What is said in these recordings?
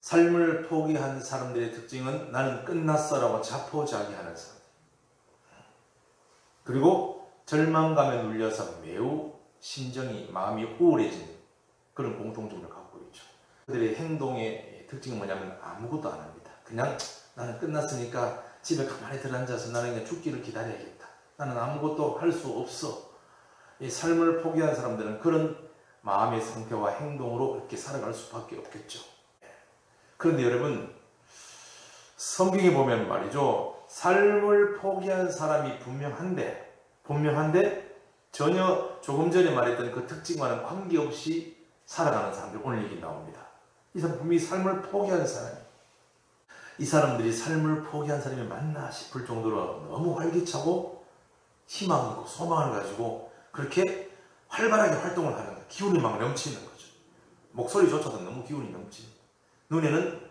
삶을 포기한 사람들의 특징은 나는 끝났어라고 자포자기하는 사람. 그리고 절망감에 눌려서 매우 심정이 마음이 우울해지는 그런 공통점을 갖고 있죠. 그들의 행동의 특징은 뭐냐면 아무것도 안 합니다. 그냥 나는 끝났으니까 집에 가만히 들어앉아서 나는 그냥 죽기를 기다려야겠다. 나는 아무것도 할 수 없어. 이 삶을 포기한 사람들은 그런 마음의 상태와 행동으로 이렇게 살아갈 수밖에 없겠죠. 그런데 여러분, 성경에 보면 말이죠, 삶을 포기한 사람이 분명한데 전혀 조금 전에 말했던 그 특징과는 관계없이 살아가는 사람들, 오늘 얘기 나옵니다. 이 사람 분명히 삶을 포기한 사람이, 이 사람들이 삶을 포기한 사람이 맞나 싶을 정도로 너무 활기차고 희망 있고 소망을 가지고 그렇게 활발하게 활동을 하는 거예요. 기운이 막 넘치는 거죠. 목소리조차도 너무 기운이 넘치는 거예요. 눈에는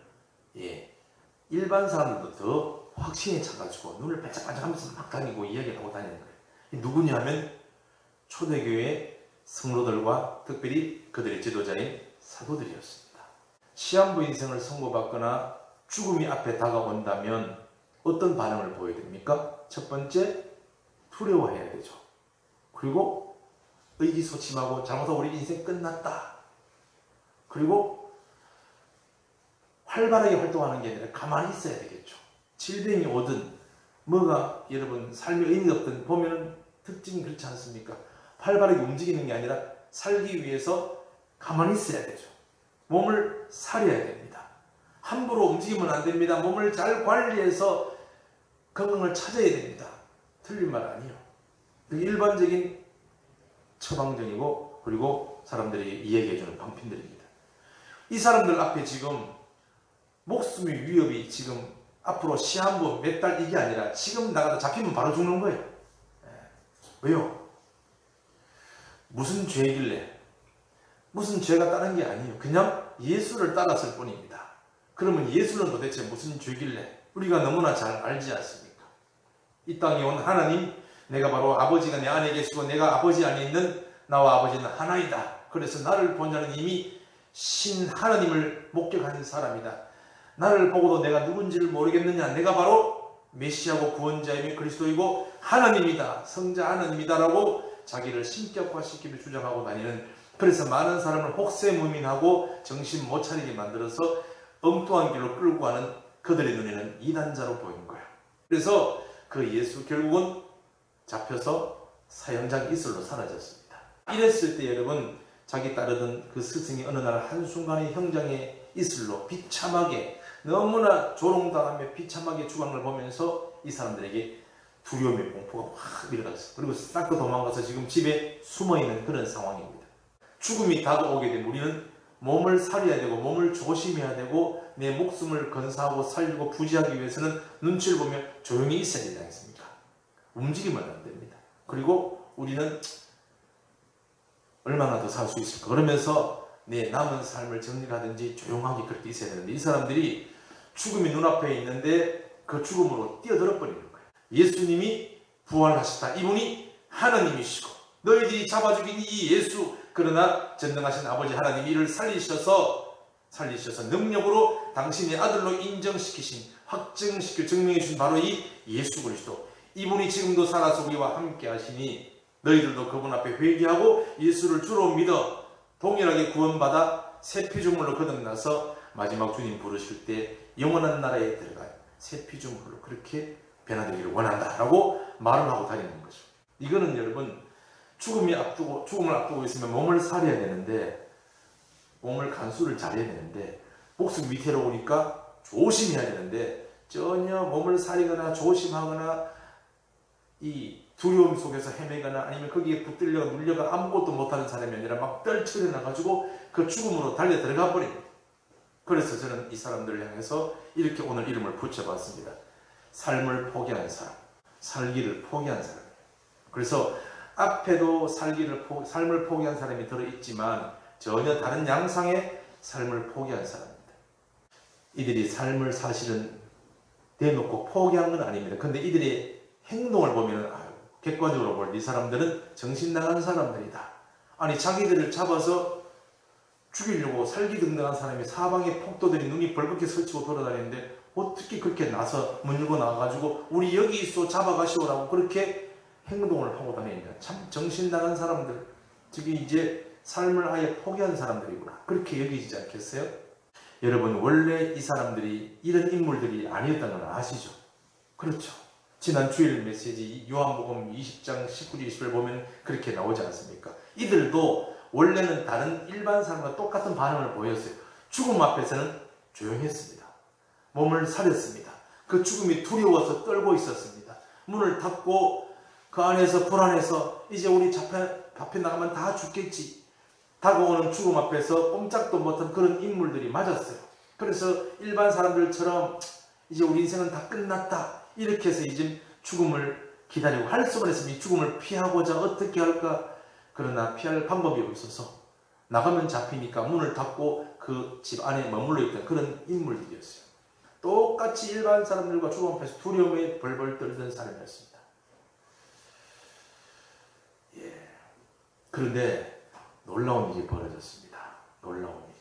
일반 사람들도 더 확신에 차가지고 눈을 반짝반짝하면서 막 다니고 이야기를 하고 다니는 거예요. 누구냐 하면 초대교회 성로들과 특별히 그들의 지도자인 사도들이었습니다. 시한부 인생을 선고받거나 죽음이 앞에 다가온다면 어떤 반응을 보여야 됩니까? 첫 번째, 두려워해야 되죠. 그리고 의기소침하고 잘못하고 우리 인생 끝났다. 그리고 활발하게 활동하는 게 아니라 가만히 있어야 되겠죠. 질병이 오든 뭐가 여러분 삶에 의미가 없든 보면은 특징이 그렇지 않습니까? 활발하게 움직이는 게 아니라 살기 위해서 가만히 있어야 되죠. 몸을 사려야 됩니다. 함부로 움직이면 안 됩니다. 몸을 잘 관리해서 건강을 찾아야 됩니다. 틀린 말 아니에요. 일반적인 처방전이고 그리고 사람들이 이야기해주는 방편들입니다. 이 사람들 앞에 지금 목숨의 위협이 지금 앞으로 시한부 몇 달 이게 아니라 지금 나가다 잡히면 바로 죽는 거예요. 왜요? 무슨 죄길래? 무슨 죄가 따른 게 아니에요. 그냥 예수를 따랐을 뿐입니다. 그러면 예수는 도대체 무슨 죄길래? 우리가 너무나 잘 알지 않습니까? 이 땅에 온 하나님, 내가 바로 아버지가 내 안에 계시고 내가 아버지 안에 있는 나와 아버지는 하나이다. 그래서 나를 본 자는 이미 신 하나님을 목격한 사람이다. 나를 보고도 내가 누군지를 모르겠느냐. 내가 바로 메시아고 구원자이며 그리스도이고 하나님이다. 성자 하나님이다라고 자기를 신격화시키며 주장하고 다니는, 그래서 많은 사람을 혹세무민하고 정신 못 차리게 만들어서 엉뚱한 길로 끌고 가는 그들의 눈에는 이단자로 보이는 거야. 그래서 그 예수 결국은 잡혀서 사형장 이슬로 사라졌습니다. 이랬을 때 여러분, 자기 따르던 그 스승이 어느 날 한순간에 형장의 이슬로 비참하게 너무나 조롱당하며 비참하게 죽어가는 걸 보면서 이 사람들에게 두려움의 공포가 확 밀어갔어요. 그리고 싹 도망가서 지금 집에 숨어있는 그런 상황입니다. 죽음이 다가오게 되면 우리는 몸을 사려야 되고 몸을 조심해야 되고 내 목숨을 건사하고 살리고 부지하기 위해서는 눈치를 보며 조용히 있어야 되지 않습니까? 움직이면 안 됩니다. 그리고 우리는 얼마나 더 살 수 있을까? 그러면서 내 남은 삶을 정리하든지 조용하게 그렇게 있어야 되는데 이 사람들이 죽음이 눈앞에 있는데 그 죽음으로 뛰어들어 버리는 거예요. 예수님이 부활하셨다. 이분이 하나님이시고 너희들이 잡아 죽인 이 예수, 그러나 전능하신 아버지 하나님이 이를 살리셔서 능력으로 당신의 아들로 인정시키신, 확증시켜 증명해 주신 바로 이 예수 그리스도, 이분이 지금도 살아서 우리와 함께 하시니 너희들도 그분 앞에 회개하고 예수를 주로 믿어 동일하게 구원받아 새 피조물로 거듭나서 마지막 주님 부르실 때 영원한 나라에 들어가요. 새 피조물로 그렇게 변화되기를 원한다라고 말을 하고 다니는 거죠. 이거는 여러분, 죽음을 앞두고 있으면 몸을 사려야 되는데, 몸을 간수를 잘해야 되는데, 목숨 위태로우니까 조심해야 되는데, 전혀 몸을 사리거나 조심하거나 이 두려움 속에서 헤매거나 아니면 거기에 붙들려 눌려가 아무것도 못하는 사람이 아니라 막 떨쳐져 나가지고 그 죽음으로 달려 들어가 버립니다. 그래서 저는 이 사람들을 향해서 이렇게 오늘 이름을 붙여봤습니다. 삶을 포기한 사람, 살기를 포기한 사람. 그래서 앞에도 삶을 포기한 사람이 들어있지만 전혀 다른 양상의 삶을 포기한 사람입니다. 이들이 삶을 사실은 대놓고 포기한 건 아닙니다. 그런데 이들의 행동을 보면 객관적으로 볼 때 이 사람들은 정신 나간 사람들이다. 아니 자기들을 잡아서 죽이려고 살기등등한 사람이 사방에 폭도들이 눈이 벌겋게 설치고 돌아다니는데 어떻게 그렇게 나서 문 열고 나와가지고 우리 여기 있어 잡아가시오라고 그렇게 행동을 하고 다니냐. 참 정신 나간 사람들, 저기 이제 삶을 아예 포기한 사람들이구나, 그렇게 여기지 않겠어요? 여러분, 원래 이 사람들이 이런 인물들이 아니었다는 걸 아시죠? 그렇죠. 지난 주일 메시지 요한복음 20장 19절 20절 보면 그렇게 나오지 않습니까? 이들도 원래는 다른 일반 사람과 똑같은 반응을 보였어요. 죽음 앞에서는 조용했습니다. 몸을 사렸습니다. 그 죽음이 두려워서 떨고 있었습니다. 문을 닫고 그 안에서 불안해서 이제 우리 잡혀 나가면 다 죽겠지. 다가오는 죽음 앞에서 꼼짝도 못한 그런 인물들이 맞았어요. 그래서 일반 사람들처럼 이제 우리 인생은 다 끝났다, 이렇게 해서 이제 죽음을 기다리고 할 수만 있으면 이 죽음을 피하고자 어떻게 할까? 그러나 피할 방법이 없어서 나가면 잡히니까 문을 닫고 그 집 안에 머물러 있던 그런 인물들이었어요. 똑같이 일반 사람들과 죽음 앞에서 두려움에 벌벌 떨던 사람이었습니다. 예. 그런데 놀라운 일이 벌어졌습니다. 놀라운 일이.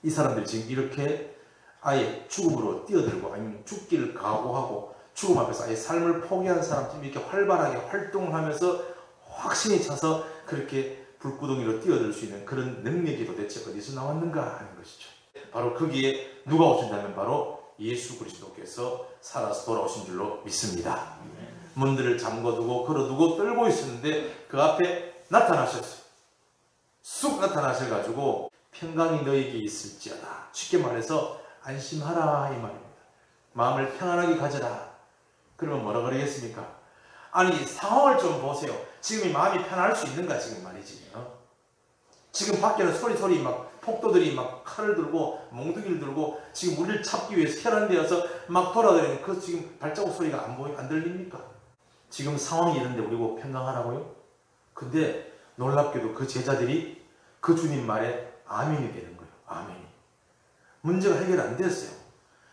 이 사람들이 지금 이렇게 아예 죽음으로 뛰어들고 아니면 죽기를 각오하고 죽음 앞에서 아예 삶을 포기한 사람들이 이렇게 활발하게 활동을 하면서 확신이 차서 그렇게 불구덩이로 뛰어들 수 있는 그런 능력이 도대체 어디서 나왔는가 하는 것이죠. 바로 거기에 누가 오신다면 바로 예수 그리스도께서 살아서 돌아오신 줄로 믿습니다. 문들을 잠궈두고 걸어두고 떨고 있었는데 그 앞에 나타나셨어요. 쑥 나타나셔가지고 평강이 너에게 있을지어다. 쉽게 말해서 안심하라 이 말입니다. 마음을 평안하게 가져라. 그러면 뭐라 그러겠습니까? 아니, 상황을 좀 보세요. 지금 이 마음이 편할 수 있는가 지금 말이지. 지금 밖에는 소리 막 폭도들이 막 칼을 들고 몽둥이를 들고 지금 우리를 잡기 위해서 혈안되어서 막 돌아다니는 그 지금 발자국 소리가 안 들립니까? 지금 상황이 이런데 우리 보고 평강하라고요? 근데 놀랍게도 그 제자들이 그 주님 말에 아멘이 되는 거예요. 아멘이. 문제가 해결 안 됐어요.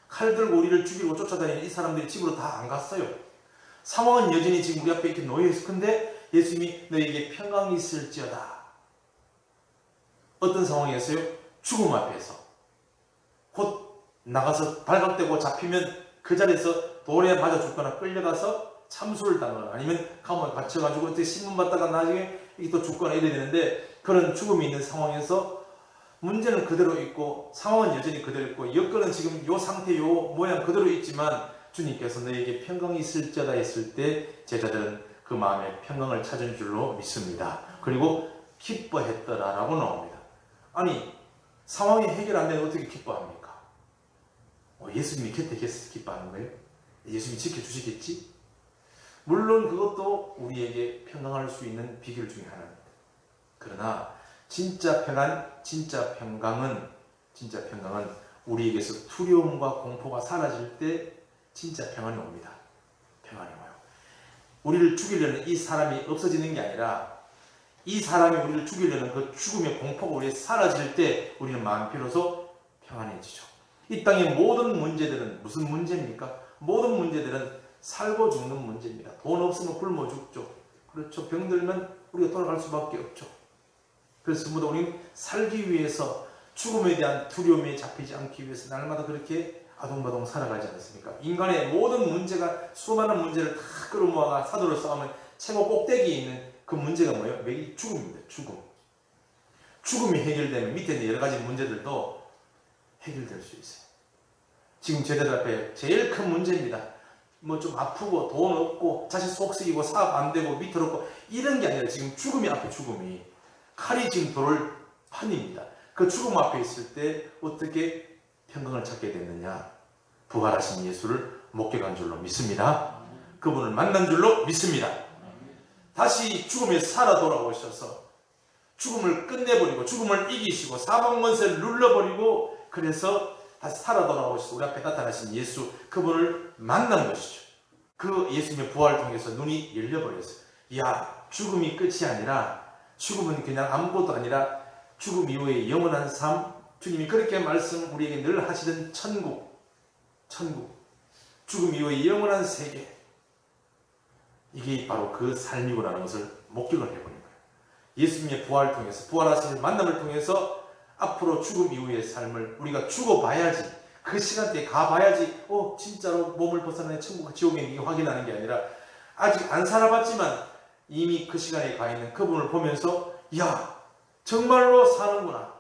칼 들고 우리를 죽이고 쫓아다니는 이 사람들이 집으로 다 안 갔어요. 상황은 여전히 지금 우리 앞에 이렇게 놓여있어. 근데 예수님이 너에게 평강이 있을지어다. 어떤 상황이었어요? 죽음 앞에서. 곧 나가서 발각되고 잡히면 그 자리에서 돌에 맞아 죽거나 끌려가서 참수를 당하거나 아니면 감옥에 갇혀가지고 어떻게 신문받다가 나중에 또 죽거나 이래야 되는데, 그런 죽음이 있는 상황에서 문제는 그대로 있고 상황은 여전히 그대로 있고 여건은 지금 요 상태 요 모양 그대로 있지만 주님께서 너에게 평강이 있을지어다 했을 때 제자들은 그 마음에 평강을 찾은 줄로 믿습니다. 그리고 기뻐했더라라고 나옵니다. 아니, 상황이 해결 안 되면 어떻게 기뻐합니까? 예수님이 곁에 계셔서 기뻐하는 거예요? 예수님이 지켜주시겠지? 물론 그것도 우리에게 평강할 수 있는 비결 중에 하나입니다. 그러나 진짜 평안, 진짜 평강은 우리에게서 두려움과 공포가 사라질 때 진짜 평안이 옵니다. 평안이 와요. 우리를 죽이려는 이 사람이 없어지는 게 아니라 이 사람이 우리를 죽이려는 그 죽음의 공포가 우리에 사라질 때 우리는 마음 비로소 평안해지죠. 이 땅의 모든 문제들은 무슨 문제입니까? 모든 문제들은 살고 죽는 문제입니다. 돈 없으면 굶어 죽죠. 그렇죠. 병들면 우리가 돌아갈 수밖에 없죠. 그래서 모두 우리는 살기 위해서 죽음에 대한 두려움에 잡히지 않기 위해서 날마다 그렇게 아동바동 살아가지 않습니까? 인간의 모든 문제가, 수많은 문제를 다 끌어모아가 사도로 싸우면 최고 꼭대기에 있는 그 문제가 뭐예요? 매일 죽음입니다. 죽음. 죽음이 해결되면 밑에 있는 여러 가지 문제들도 해결될 수 있어요. 지금 제자들 앞에 제일 큰 문제입니다. 뭐 좀 아프고 돈 없고 자식 속 썩이고 사업 안 되고 밑으로고 이런 게 아니라 지금 죽음이 앞에 죽음이 칼이 지금 돌을 판입니다. 그 죽음 앞에 있을 때 어떻게 평강을 찾게 됐느냐? 부활하신 예수를 목격한 줄로 믿습니다. 그분을 만난 줄로 믿습니다. 다시 죽음에서 살아 돌아오셔서 죽음을 끝내버리고 죽음을 이기시고 사망 권세를 눌러버리고 그래서 다시 살아 돌아오셔서 우리 앞에 나타나신 예수, 그분을 만난 것이죠. 그 예수님의 부활을 통해서 눈이 열려버렸어요. 야, 죽음이 끝이 아니라, 죽음은 그냥 아무것도 아니라 죽음 이후의 영원한 삶, 주님이 그렇게 말씀 우리에게 늘 하시던 천국, 죽음 이후의 영원한 세계, 이게 바로 그 삶이구나라는 것을 목격을 해버린 거예요. 예수님의 부활을 통해서, 부활하신 만남을 통해서 앞으로 죽음 이후의 삶을 우리가 죽어봐야지, 그 시간대에 가봐야지 진짜로 몸을 벗어나는 천국 지옥에 확인하는 게 아니라, 아직 안 살아봤지만 이미 그 시간에 가 있는 그분을 보면서 야, 정말로 사는구나,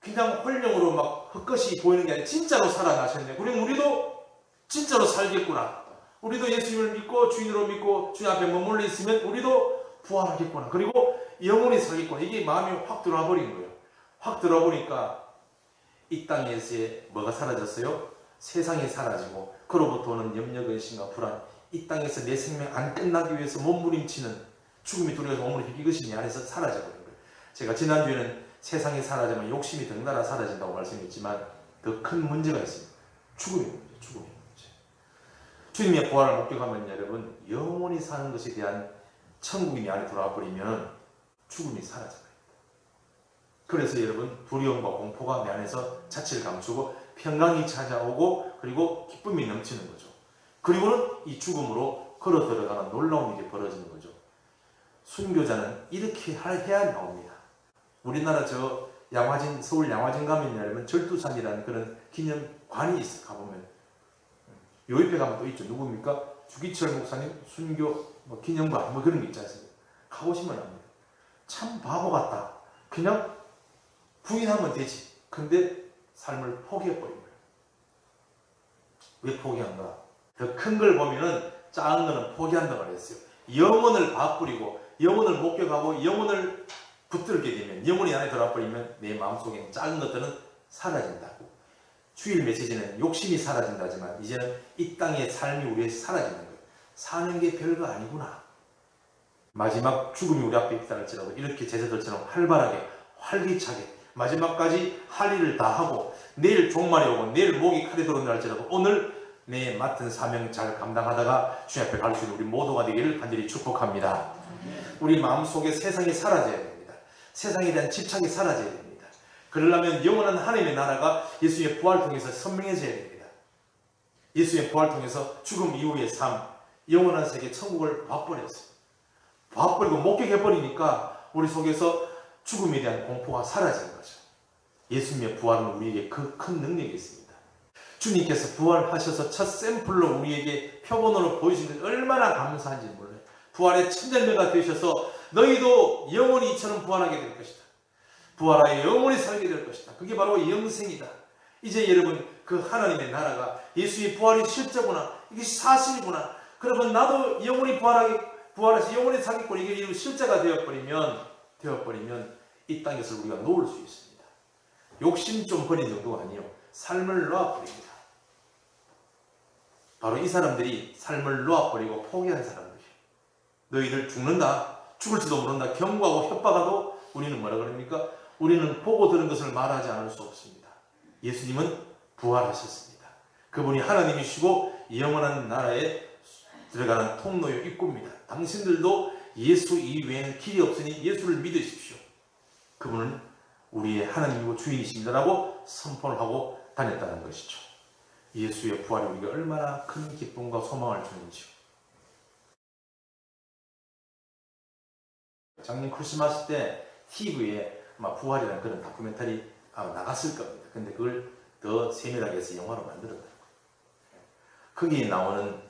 그냥 홀령으로 막 헛것이 보이는 게 아니라 진짜로 살아나셨네, 그럼 우리도 진짜로 살겠구나, 우리도 예수님을 믿고 주인으로 믿고 주님 앞에 머물러 있으면 우리도 부활하겠구나, 그리고 영원히 살겠구나, 이게 마음이 확 들어와 버린 거예요. 확 들어와 보니까 이 땅에서의 뭐가 사라졌어요? 세상이 사라지고, 그로부터 오는 염려, 근심과 불안, 이 땅에서 내 생명 안 끝나기 위해서 몸부림치는 죽음이 두려워서 몸부림치는 이것이 내 안에서 사라져버린 거예요. 제가 지난주에는 세상이 사라지면 욕심이 덩달아 사라진다고 말씀했지만, 더 큰 문제가 있습니다. 죽음의 문제, 죽음의 문제. 주님의 부활을 목격하면 여러분, 영원히 사는 것에 대한 천국이 내 안에 들어와 버리면 죽음이 사라져요. 그래서 여러분, 두려움과 공포가 내 안에서 자취를 감추고 평강이 찾아오고, 그리고 기쁨이 넘치는 거죠. 그리고는 이 죽음으로 걸어 들어가는 놀라운 일이 벌어지는 거죠. 순교자는 이렇게 해야 나옵니다. 우리나라 양화진, 서울 양화진 가면 여러분 절두산이라는 그런 기념관이 있어. 가보면 요 옆에 가면 또 있죠. 누굽니까? 주기철 목사님 순교 기념관 그런 게 있지 않습니까? 가보시면 압니다. 참 바보 같다. 그냥 부인하면 되지. 근데 삶을 포기해버린 거예요. 왜 포기한가? 더 큰 걸 보면은 작은 거는 포기한다고 그랬어요. 영혼을 바꾸리고 영혼을 목격하고 영혼을 붙들게 되면, 영혼이 안에 들어와 버리면 내 마음속에 작은 것들은 사라진다고. 주일 메시지는 욕심이 사라진다지만 이제는 이 땅의 삶이 우리에서 사라지는 거예요. 사는 게 별거 아니구나. 마지막 죽음이 우리 앞에 있다 할지라도 이렇게 제자들처럼 활발하게 활기차게 마지막까지 할 일을 다 하고, 내일 종말이 오고 내일 목이 칼에 들어온다 할지라도 오늘 내 맡은 사명 잘 감당하다가 주님 앞에 갈 수 있는 우리 모두가 되기를 간절히 축복합니다. 우리 마음속에 세상이 사라져야 됩니다. 세상에 대한 집착이 사라져야 됩니다. 그러려면 영원한 하나님의 나라가 예수의 부활을 통해서 선명해져야 됩니다. 예수의 부활을 통해서 죽음 이후의 삶, 영원한 세계 천국을 봐버렸어요. 봐버리고 목격해버리니까 우리 속에서 죽음에 대한 공포가 사라진 거죠. 예수님의 부활은 우리에게 그 큰 능력이 있습니다. 주님께서 부활하셔서 첫 샘플로 우리에게 표본으로 보여주신 것이 얼마나 감사한지 몰라요. 부활의 친절매가 되셔서 너희도 영원히 이처럼 부활하게 될 것이다. 부활하여 영원히 살게 될 것이다. 그게 바로 영생이다. 이제 여러분, 그 하나님의 나라가 예수의 부활이 실제구나, 이게 사실이구나, 그러면 나도 영원히 부활해서 영원히 살겠구나, 이게 실제가 되어버리면 이 땅에서 우리가 놓을 수 있습니다. 욕심 좀 버린 정도가 아니요, 삶을 놓아버립니다. 바로 이 사람들이 삶을 놓아버리고 포기한 사람들이에요. 너희들 죽는다, 죽을지도 모른다 경고하고 협박하도 우리는 뭐라 그럽니까? 우리는 보고 들은 것을 말하지 않을 수 없습니다. 예수님은 부활하셨습니다. 그분이 하나님이시고 영원한 나라에 들어가는 통로요 입구입니다. 당신들도 예수 이외에는 길이 없으니 예수를 믿으십시오. 그분은 우리의 하나님이고 주인이십니다라고 선포를 하고 다녔다는 것이죠. 예수의 부활이 우리가 얼마나 큰 기쁨과 소망을 주는지요. 작년 크리스마스 때 TV에 아마 부활이라는 그런 다큐멘터리 나갔을 겁니다. 근데 그걸 더 세밀하게 해서 영화로 만들었더라고요. 거기에 나오는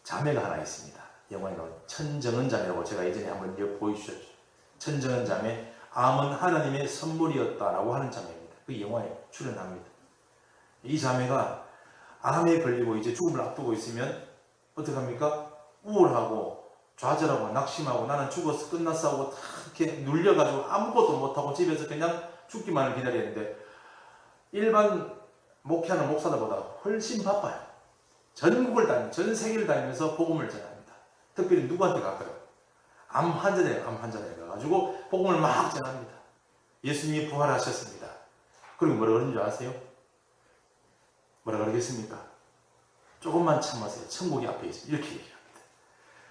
자매가 하나 있습니다. 영화에 나오는 천정은 자매라고 제가 예전에 한번 보여주셨죠. 천정은 자매, 암은 하나님의 선물이었다라고 하는 자매입니다. 그 영화에 출연합니다. 이 자매가 암에 걸리고 이제 죽음을 앞두고 있으면 어떡합니까? 우울하고 좌절하고 낙심하고 나는 죽어서 끝났어 하고 다 이렇게 눌려가지고 아무것도 못하고 집에서 그냥 죽기만을 기다리는데, 일반 목회하는 목사들보다 훨씬 바빠요. 전국을 다니면서, 전 세계를 다니면서 복음을 전합니다. 특별히 누구한테 갈까요? 암 환자에 가가지고 복음을 막 전합니다. 예수님이 부활하셨습니다. 그리고 뭐라 그러는 줄 아세요? 뭐라 그러겠습니까? 조금만 참으세요. 천국이 앞에 있습니다. 이렇게 얘기합니다.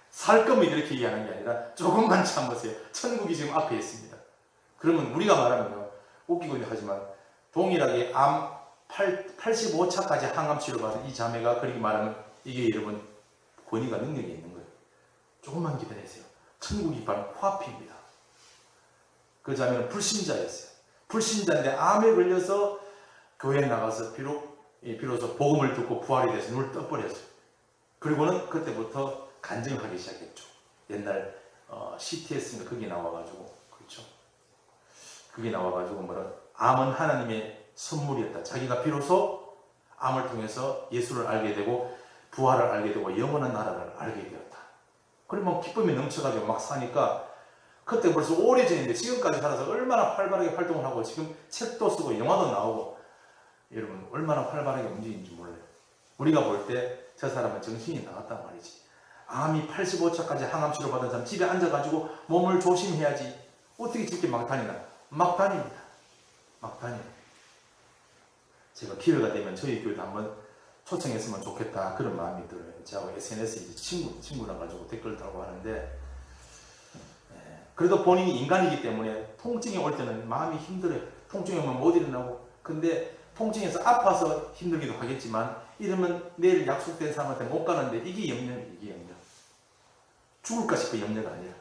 살 거면 이렇게 얘기하는 게 아니라 조금만 참으세요. 천국이 지금 앞에 있습니다. 그러면 우리가 말하면 웃기긴 하지만 동일하게 암 85차까지 항암 치료받은 이 자매가 그렇게 말하면 이게 여러분 권위가 능력이 있는 거예요. 조금만 기다리세요. 천국이 바로 코앞입니다. 그 자매는 불신자였어요. 불신자인데 암에 걸려서 교회에 나가서 비로소 복음을 듣고 부활이 돼서 눈을 떠버렸어요. 그리고는 그때부터 간증을 하기 시작했죠. 옛날 CTS인가 그게 나와가지고, 그렇죠. 그게 나와가지고 암은 하나님의 선물이었다. 자기가 비로소 암을 통해서 예수를 알게 되고 부활을 알게 되고 영원한 나라를 알게 되었다. 그러면 기쁨이 넘쳐가지고 막 사니까, 그때 벌써 오래전인데 지금까지 살아서 얼마나 활발하게 활동을 하고 지금 책도 쓰고 영화도 나오고, 여러분 얼마나 활발하게 움직이는지 몰라요. 우리가 볼 때 저 사람은 정신이 나갔단 말이지. 암이 85차까지 항암 치료받은 사람 집에 앉아가지고 몸을 조심해야지. 어떻게 저렇게 막 다니나? 막 다닙니다. 막 다녀요. 제가 기회가 되면 저희 교회도 한번 초청했으면 좋겠다 그런 마음이 들어요. 저하고 SNS에 이제 친구라 가지고 댓글 달고 하는데, 그래도 본인이 인간이기 때문에 통증이 올 때는 마음이 힘들어요. 통증이 오면 못 일어나고. 근데 통증에서 아파서 힘들기도 하겠지만, 이러면 내일 약속된 사람한테 못 가는데 이게 염려예요. 이게 염려. 죽을까 싶어 염려가 아니라